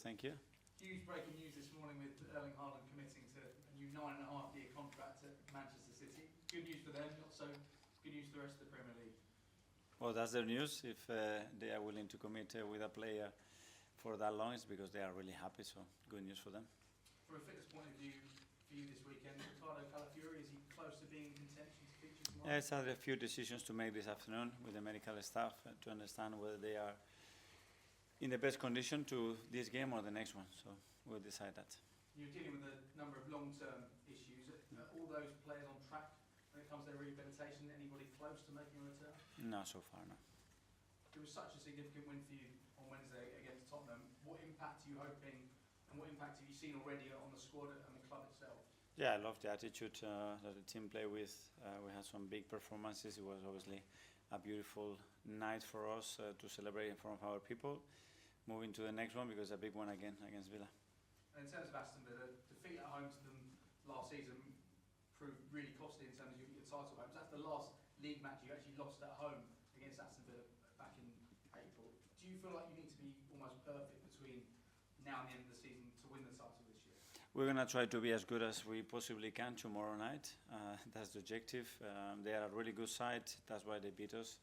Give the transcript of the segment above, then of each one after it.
thank you. Huge breaking news this morning with Erling Haaland committing to a new 9.5-year contract at Manchester City. Good news for them, not so good news for the rest of the Premier League. Well, that's their news. If they are willing to commit with a player for that long, it's because they are really happy, so good news for them. From a fitness point of view, for you this weekend, Ricardo Calafiori, is he close to being in contention to feature tomorrow? Yes, I had a few decisions to make this afternoon with the medical staff to understand whether they are in the best condition to this game or the next one, so we'll decide that. You're dealing with a number of long-term issues. Are all those players on track when it comes to their rehabilitation? Anybody close to making a return? No, so far, no. It was such a significant win for you on Wednesday against Tottenham. What impact are you hoping, and what impact have you seen already on the squad and the club itself? Yeah, I love the attitude that the team played with. We had some big performances. It was obviously a beautiful night for us to celebrate in front of our people. Moving to the next one because a big one again against Villa. And in terms of Aston Villa, defeat at home to them last season proved really costly in terms of your title hopes. That's the last league match you actually lost at home against Aston Villa back in April. Do you feel like you need to be almost perfect between now and the end of the season to win the title this year? We're going to try to be as good as we possibly can tomorrow night. That's the objective. They are a really good side. That's why they beat us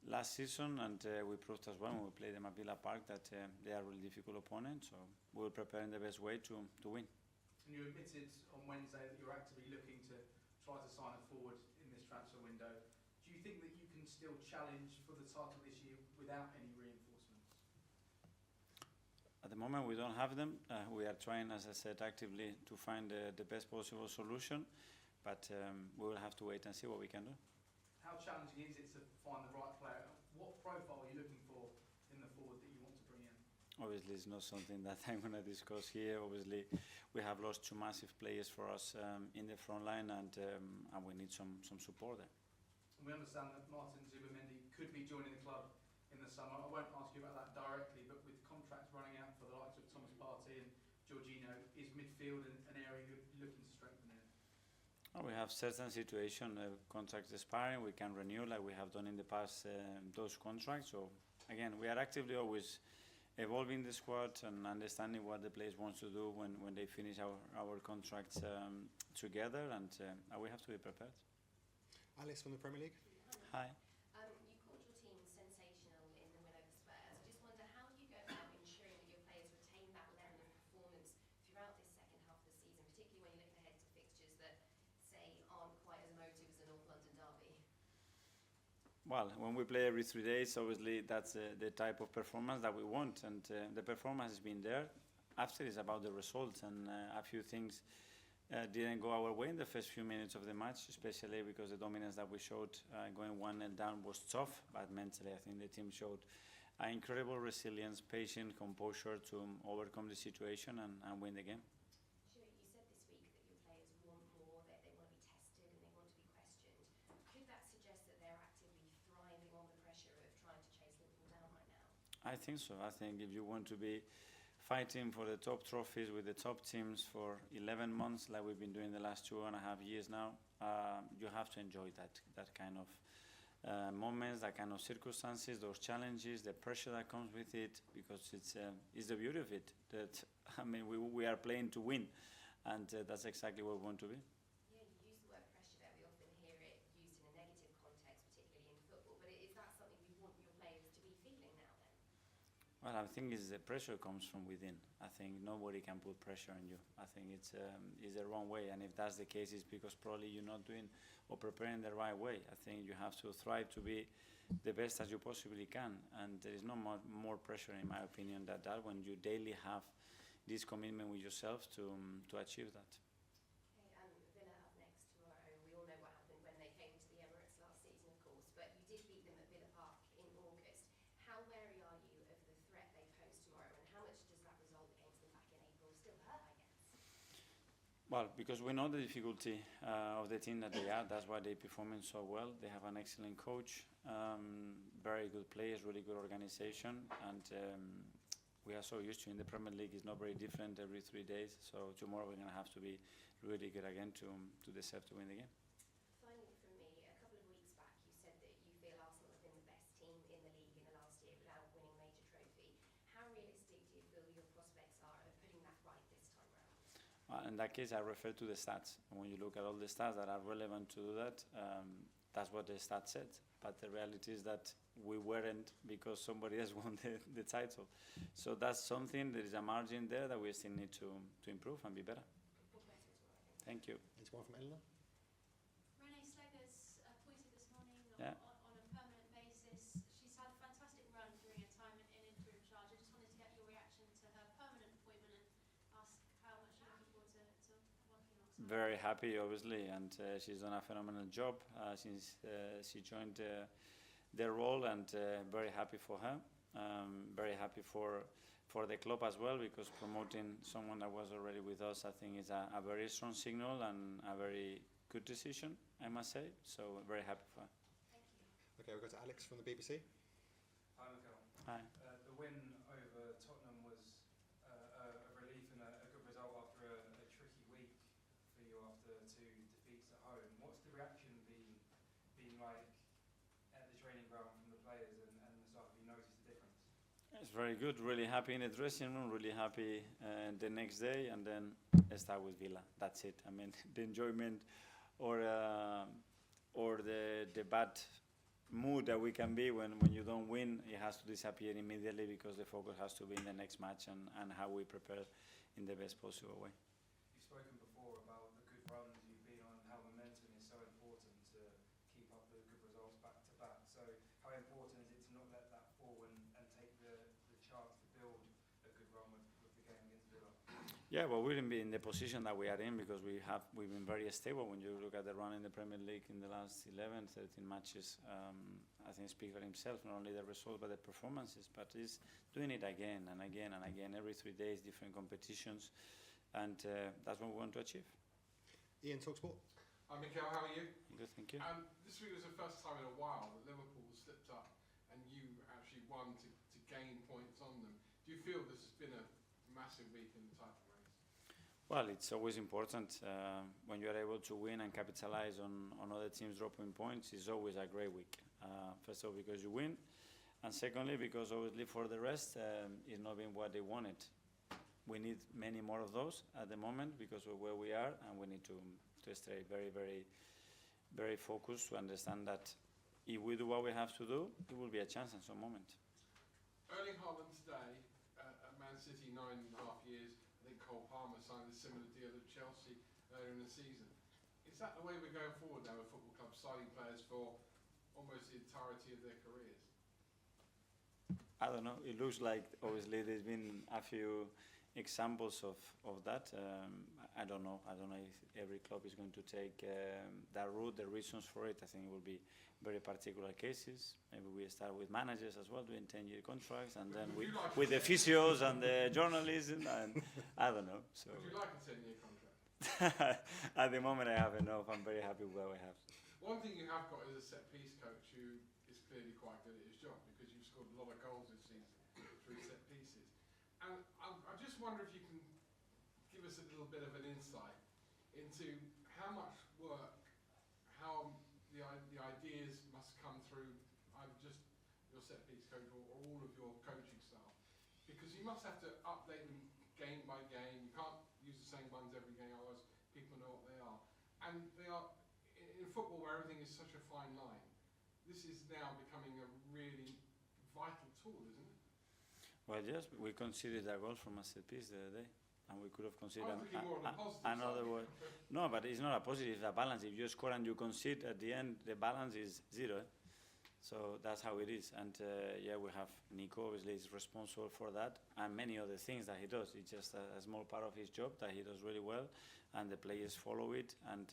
last season, and we proved as well when we played them at Villa Park that they are a really difficult opponent. So we'll prepare in the best way to win. And you admitted on Wednesday that you're actively looking to try to sign a forward in this transfer window. Do you think that you can still challenge for the title this year without any reinforcements? At the moment, we don't have them. We are trying, as I said, actively to find the best possible solution, but we will have to wait and see what we can do. How challenging is it to find the right player? What profile are you looking for in the forward that you want to bring in? Obviously, it's not something that I'm going to discuss here. Obviously, we have lost two massive players for us in the front line, and we need some support there. And we understand that Martin Zubimendi could be joining the club in the summer. I won't ask you about that directly, but with contracts running out for the likes of Thomas Partey and Jorginho, is midfield an area you're looking to strengthen in? We have certain situations, contracts expiring, we can renew like we have done in the past those contracts. So again, we are actively always evolving the squad and understanding what the players want to do when they finish our contracts together, and we have to be prepared. Alice from the Premier League. Hi. You called your team sensational in the win over Spurs. I just wonder, how do you go about ensuring that your players retain that level of performance throughout this second half of the season, particularly when you look ahead to fixtures that, say, aren't quite as emotive as the North London derby? Well, when we play every 3 days, obviously that's the type of performance that we want, and the performance has been there. After it's about the results, and a few things didn't go our way in the first few minutes of the match, especially because the dominance that we showed going 1-0 down was tough, but mentally I think the team showed incredible resilience, patience, composure to overcome the situation and win the game. Sure, you said this week that your players want more, that they want to be tested and they want to be questioned. Could that suggest that they're actively thriving on the pressure of trying to chase Liverpool down right now? I think so. I think if you want to be fighting for the top trophies with the top teams for 11 months, like we've been doing the last 2.5 years now, you have to enjoy that kind of moments, that kind of circumstances, those challenges, the pressure that comes with it, because it's the beauty of it. That I mean, we are playing to win, and that's exactly what we want to be. Yeah, you use the word pressure there. We often hear it used in a negative context, particularly in football. But is that something you want your players to be feeling now then? Well, I think the pressure comes from within. I think nobody can put pressure on you. I think it's the wrong way, and if that's the case, it's because probably you're not doing or preparing the right way. I think you have to strive to be the best as you possibly can, and there is no more pressure, in my opinion, than that when you daily have this commitment with yourself to achieve that. Okay, Villa up next tomorrow. We all know what happened when they came to the Emirates last season, of course, but you did beat them at Villa Park in August. How wary are you of the threat they pose tomorrow, and how much does that result against them back in April still hurt, I guess? Well, because we know the difficulty of the team that they are, that's why they're performing so well. They have an excellent coach, very good players, really good organization, and we are so used to in the Premier League. It's not very different every 3 days. So tomorrow we're going to have to be really good again to deserve to win the game. Finally, from me, a couple of weeks back, you said that you feel Arsenal have been the best team in the league in the last year without winning a major trophy. How realistic do you feel In that case, I refer to the stats. When you look at all the stats that are relevant to do that, that's what the stat said. But the reality is that we weren't because somebody else won the title. So that's something, there is a margin there that we still need to improve and be better. Thank you. There's one from Eleanor. Renee Slegger's appointed this morning Yeah. on a permanent basis. She's had a fantastic run during her time in interim charge. I just wanted to get your reaction to her permanent appointment and ask how much you're looking forward to working alongside. Very happy, obviously, and she's done a phenomenal job since she joined the role, and very happy for her. Very happy for the club as well, because promoting someone that was already with us, I think, is a very strong signal and a very good decision, I must say. So very happy for her. Thank you. Okay, we'll go to Alex from the BBC. Hi, Mikel. Hi. The win over Tottenham was a relief and a good result after a tricky week for you after 2 defeats at home. What's the reaction been like at the training ground from the players and the staff? Have you noticed the difference? It's very good. Really happy in the dressing room. Really happy the next day, and then start with Villa. That's it. I mean, the enjoyment or the bad mood that we can be when you don't win, it has to disappear immediately, because the focus has to be in the next match and how we prepare in the best possible way. You've spoken before about the good runs you've been on, how momentum is so important to keep up the good results back to back. So how important is it to not let that fall and take the chance to build a good run with the game against Villa? Yeah, well, we didn't be in the position that we are in because we've been very stable. When you look at the run in the Premier League in the last 11, 13 matches, I think speaks for himself, not only the result but the performances. But he's doing it again and again and again, every 3 days, different competitions, and that's what we want to achieve. Ian, TalkSport. Hi Mikel, how are you? Good, thank you. This week was the first time in a while that Liverpool slipped up and you actually won to gain points on them. Do you feel this has been a massive week in the title race? Well, it's always important when you are able to win and capitalize on other teams dropping points. It's always a great week. First of all, because you win, and secondly, because obviously for the rest, it's not been what they wanted. We need many more of those at the moment because of where we are, and we need to stay very, very, very focused to understand that if we do what we have to do, it will be a chance at some moment. Erling Haaland today at Man City, 9.5 years. I think Cole Palmer signed a similar deal at Chelsea earlier in the season. Is that the way we're going forward now with football clubs signing players for almost the entirety of their careers? I don't know. It looks like obviously there's been a few examples of that. I don't know. I don't know if every club is going to take that route. The reasons for it, I think, it will be very particular cases. Maybe we start with managers as well, doing 10-year contracts, and then with the physios and the journalism, and I don't know. So would you like a 10-year contract? at the moment, I have enough. I'm very happy with what I have. One thing you have got is a set-piece coach who is clearly quite good at his job, because you've scored a lot of goals this season through set pieces. And I just wonder if you can give us a little bit of an insight into how much work, how the ideas must come through either just your set-piece coach or all of your coaching staff. Because you must have to update them game by game. You can't use the same ones every game, otherwise people know what they are. And they are, in football where everything is such a fine line, this is now becoming a really vital tool, isn't it? Well, yes, we considered a goal from a set piece the other day, and we could have considered more on the positive another side. one. No, but it's not a positive, it's a balance. If you score and you concede, at the end, the balance is 0. So that's how it is. And yeah, we have Nico, obviously, is responsible for that, and many other things that he does. It's just a small part of his job that he does really well, and the players follow it, and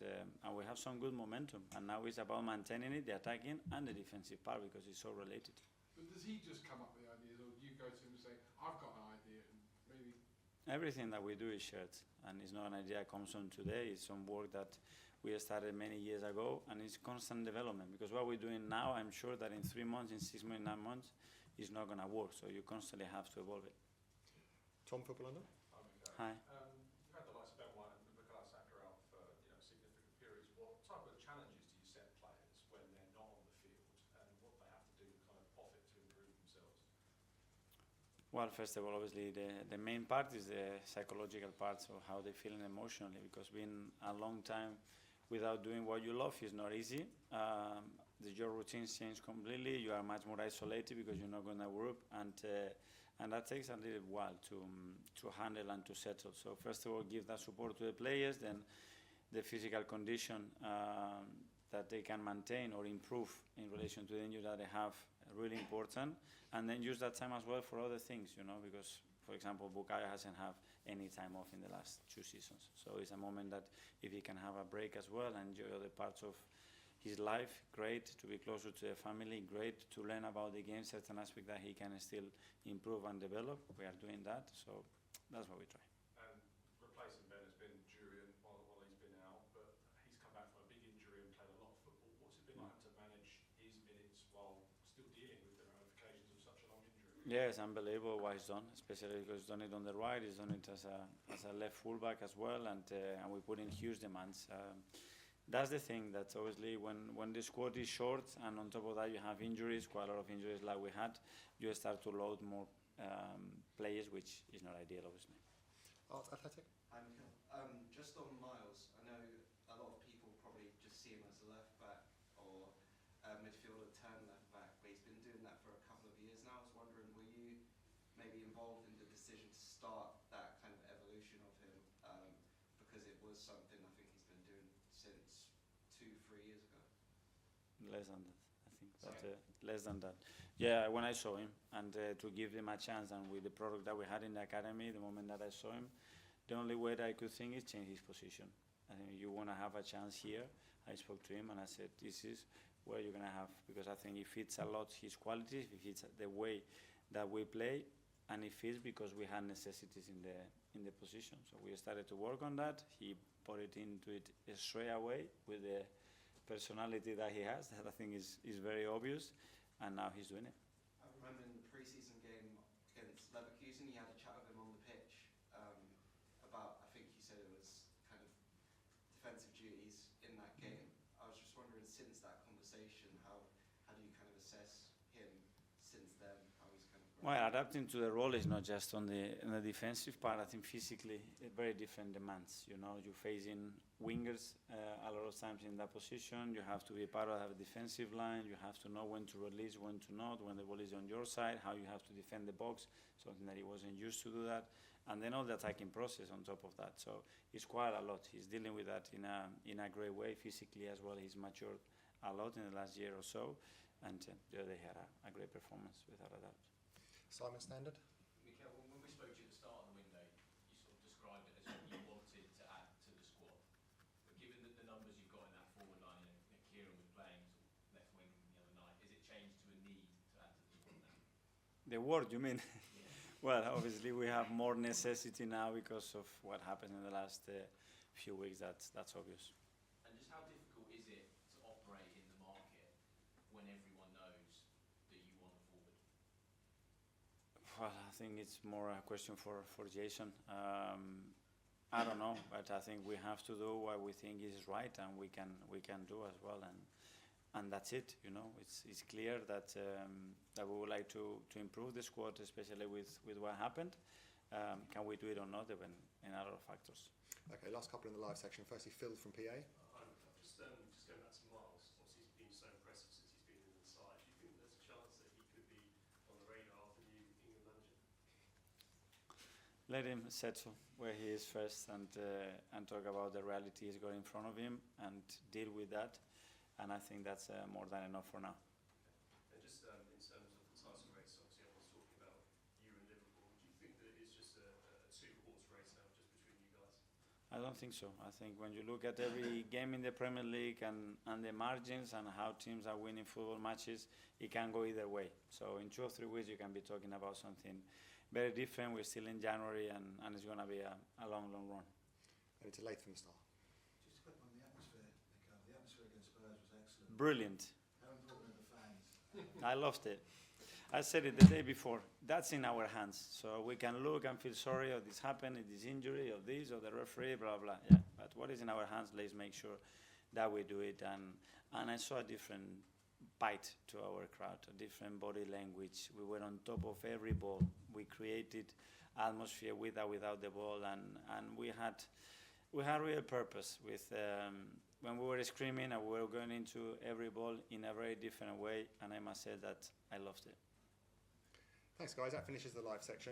we have some good momentum. And now it's about maintaining it, the attacking and the defensive part, because it's so related. But does he just come up with ideas, or do you go to him and say, I've got an idea, and maybe... Everything that we do is shared, and it's not an idea that comes on today. It's some work that we started many years ago, and it's constant development, because what we're doing now, I'm sure that in 3 months, in 6 months, 9 months, it's not going to work, so you constantly have to evolve it. Tom, Football London. Hi. You've had the likes of Ben White and Mikel Arteta out for significant periods. What type of challenges do you set players when they're not on the field, and what they have to do kind of off it to improve themselves? Well, first of all, obviously, the main part is the psychological part, so how they feel emotionally, because being a long time without doing what you love is not easy. Your routines change completely. You are much more isolated because you're not going to work, and that takes a little while to handle and to settle. So first of all, give that support to the players, then the physical condition that they can maintain or improve in relation to the injury that they have, really important, and then use that time as well for other things, because, for example, Bukayo hasn't had any time off in the last 2 seasons. So it's a moment that if he can have a break as well and enjoy other parts of his life, great. To be closer to the family, great. To learn about the game, certain aspects that he can still improve and develop. We are doing that, so that's what we try. And replacing Ben has been Jurian while he's been out, but he's come back from a big injury and played a lot of football. What's it been like to manage his minutes while still dealing with the ramifications of such a long injury? Yeah, it's unbelievable what he's done, especially because he's done it on the right. He's done it as a left fullback as well, and we put in huge demands. That's the thing, that obviously when the squad is short and on top of that you have injuries, quite a lot of injuries like we had, you start to load more players, which is not ideal, obviously. Athletic? Hi, Mikel. Just on Miles, I know a lot of people probably just see him as a left back or a midfielder turned left back, but he's been doing that for a couple of years now. I was wondering, were you maybe involved in the decision to start that kind of evolution of him? Because it was something I think he's been doing since 2-3 years ago. Less than that, I think. But, less than that. Yeah, when I saw him, and to give him a chance, and with the product that we had in the academy, the moment that I saw him, the only way that I could think is change his position. I think you want to have a chance here. I spoke to him and I said, this is where you're going to have, because I think it fits a lot his qualities, it fits the way that we play, and it fits because we had necessities in the position. So we started to work on that. He put it into it straight away with the personality that he has, that I think is very obvious, and now he's doing it. I remember in the pre-season game against Leverkusen, you had a chat with him on the pitch about, I think you said it was kind of defensive duties in that game. I was just wondering, since that conversation, how do you kind of assess him since then, how he's kind of grown? Well, adapting to the role is not just on the defensive part. I think physically, very different demands. You're facing wingers a lot of times in that position. You have to be part of a defensive line. You have to know when to release, when to not, when the ball is on your side, how you have to defend the box, something that he wasn't used to do that. And then all the attacking process on top of that. So it's quite a lot. He's dealing with that in a great way. Physically as well, he's matured a lot in the last year or so. And they had a great performance, without a doubt. Simon Standard? Mikel, when we spoke to you at the start of the window, you sort of described it as you wanted to add to the squad. But given the numbers you've got in that forward line, Kieran was playing sort of left wing the other night, is it changed to a need to add to the squad now? The word, you mean? Yeah. Well, obviously we have more necessity now because of what happened in the last few weeks. That's obvious. And just how difficult is it to operate in the market when everyone knows that you want a forward? Well, I think it's more a question for Jason. I don't know, but I think we have to do what we think is right, and we can do as well, and that's it. It's clear that we would like to improve the squad, especially with what happened. Can we do it or not? Depend in a lot of factors. Okay, last couple in the live section. Firstly, Phil from PA. Just going back to Miles, obviously he's been so impressive since he's been in the side. Do you think there's a chance that he could be on the radar of the new England manager? Let him settle where he is first, and talk about the reality he's got in front of him, and deal with that. And I think that's more than enough for now. And just in terms of the title race, obviously everyone's talking about you and Liverpool. Do you think that it's just a two-horse race now, just between you guys? I don't think so. I think when you look at every game in the Premier League and the margins and how teams are winning football matches, it can go either way. So in 2 or 3 weeks, you can be talking about something very different. We're still in January, and it's going to be a long, long run. And it's a late from the start. Just a quick one, the atmosphere, Mikel. The atmosphere against Spurs was excellent. Brilliant. How important are the fans? I loved it. I said it the day before. That's in our hands. So we can look and feel sorry, this happened, this injury, this, or the referee, blah, blah. Yeah. But what is in our hands, let's make sure that we do it. And I saw a different bite to our crowd, a different body language. We were on top of every ball. We created atmosphere with or without the ball, and we had real purpose with when we were screaming and we were going into every ball in a very different way, and I must say that I loved it. Thanks, guys. That finishes the live section.